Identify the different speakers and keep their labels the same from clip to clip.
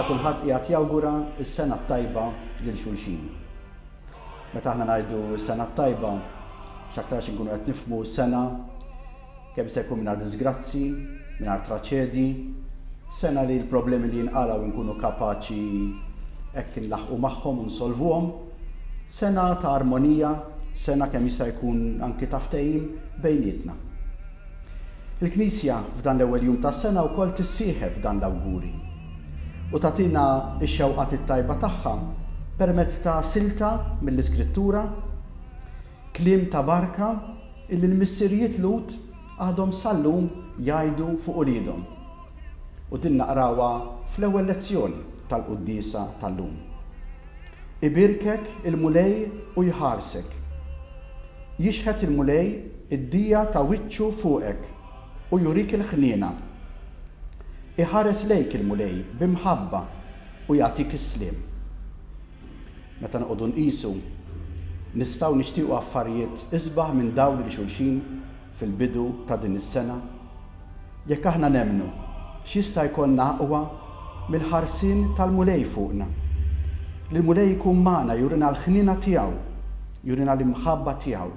Speaker 1: kulħadd qiegħed jawgura s-sena t-tajba lil xulxin. Meta aħna ngħidu s-sena t-tajba, x'aktarx inkunu qed nifhmu s-sena kemm se jkun mingħajr disgrazzi, mingħajr traċedji, sena li l-problemi li jinqalgħu nkunu kapaċi hekk inlaħqu magħhom u nsolvuhom, sena ta' armonija, sena kemm jista' jkun anki ta' ftehim bejnietna. Il-Knisja f'dan l-ewwel jum tas-sena wkoll tissieħeb f'dan l-awguri u tagħtina x-xewqat it-tajba tagħha permezz ta' silta mill-Iskrittura, kliem ta' barka illi l-missirijiet Lut għadhom sal-lum jgħidu fuq uliedhom. U din naqrawha fl-ewwel lezzjoni tal-Qudiesa tal-lum. Ibirkek il-mulej u jħarsek. Jixħet il-mulej id-dija ta' wiċċu fuqek u jurik il-ħniena. Iħares lejk il-mulej bimħabba u jagħtik is-sliem. Meta noqogħdu nqisu nistgħu nixtiequ affarijiet isbaħ minn dawn li xulxin fil-bidu ta' din is-sena. Jekk aħna nemmnu x'jista' jkollna aqwa mill-ħarsien tal-mulej fuqna. Li l-mulej jkun magħna jurina l-ħniena tiegħu, jurina l-imħabba tiegħu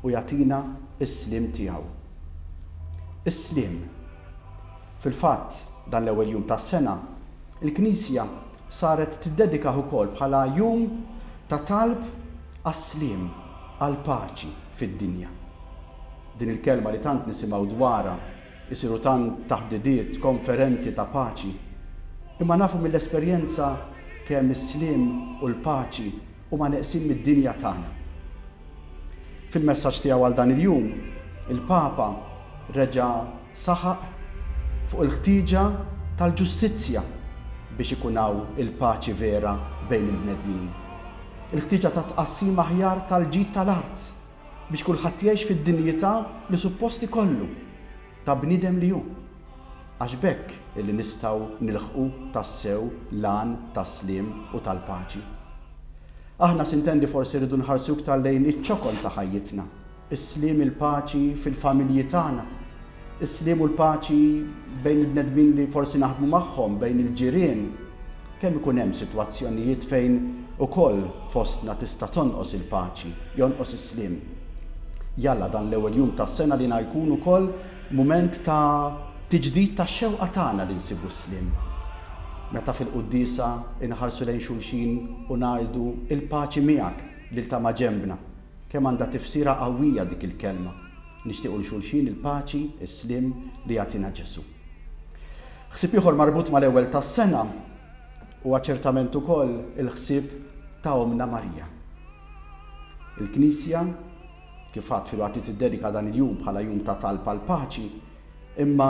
Speaker 1: u jagħtina s-sliem tiegħu. Is-sliem. Fil-fatt, dan l-ewwel jum tas-sena, il-Knisja saret tiddedika wkoll bħala jum ta' talb għas-sliem, għall-paċi fid-dinja. Din il-kelma li tant nisimgħu dwarha, isiru tant taħdidiet, konferenzi ta' paċi, imma nafu mill-esperjenza kemm is-sliem u l-paċi huma neqsin mid-dinja tagħna. Fil-messaġġ tiegħu għal dan il-jum, il-Papa reġa' saħaq fuq il-ħtieġa tal-ġustizzja biex ikun hawn il-paċi vera bejn il-bnedmin. Il-ħtieġa ta' tqassim aħjar tal-ġid tal-art biex kulħadd jgħix fid-dinjità li suppost ikollu ta' bniedem li hu. Għax b'hekk illi nistgħu nilħqu tassew l-għan tas-sliem u tal-paċi. Aħna sintendi forsi rridu nħarsu iktar lejn iċ-ċokol ta' ħajjitna, is-sliem il-paċi fil-familji tagħna, is-sliem u l-paċi bejn il-bnedmin li forsi naħdmu magħhom, bejn il-ġirien, kemm ikun hemm sitwazzjonijiet fejn ukoll fostna tista' tonqos il-paċi, jonqos is-sliem. Jalla dan l-ewwel jum tas-sena li jkun ukoll mument ta' tiġdid tax-xewqa tagħna li nsibu s-sliem. Meta fil-Qudiesa inħarsu lejn xulxin u ngħidu il-paċi miegħek lil ta' ma' ġembna, kemm għandha tifsira qawwija dik il-kelma. Nixtiequ l xulxin il-paċi, is-sliem li jagħtina Ġesu. Ħsieb ieħor marbut mal-ewwel tas-sena huwa ċertament ukoll il-ħsieb ta' Omna Marija. Il-Knisja kif għad fil-waqt tiddedika dan il-jum bħala jum ta' talba l-paċi, imma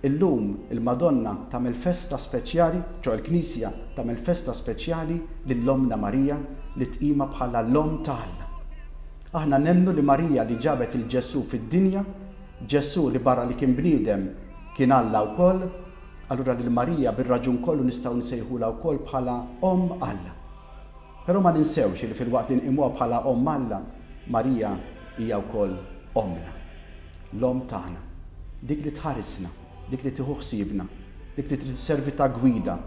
Speaker 1: illum il-Madonna tagħmel festa speċjali, ċo il-Knisja tagħmel festa speċjali lill-Omna Marija li tqima bħala l-Om ta' Alla. Aħna nemmnu li Marija li ġabet il-Ġesu fid-dinja, Ġesu li barra li kien bniedem kien Alla wkoll, allura lil Marija bir-raġun kollu nistgħu nsejħula wkoll bħala Om Alla. Però ma ninsewx li fil-waqt li nqimuha bħala Om Alla, Marija hija wkoll Omna, l-Om tagħna, dik li tħarisna, dik li tieħu ħsiebna, dik li tisservi ta' gwida,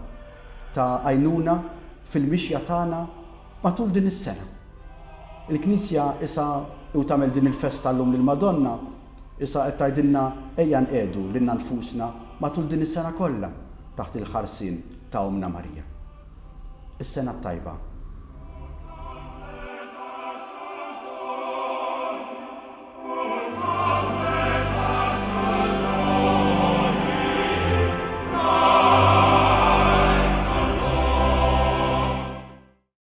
Speaker 1: ta' għajnuna fil-mixja tagħna matul din is-sena. Il-Knisja issa u tagħmel din il-festa llum lill-Madonna, issa qed tgħidilna ejja nqiegħdu lilna nfusna matul din is-sena kollha taħt il-ħarsien ta' Omna Marija. Is-sena tajba.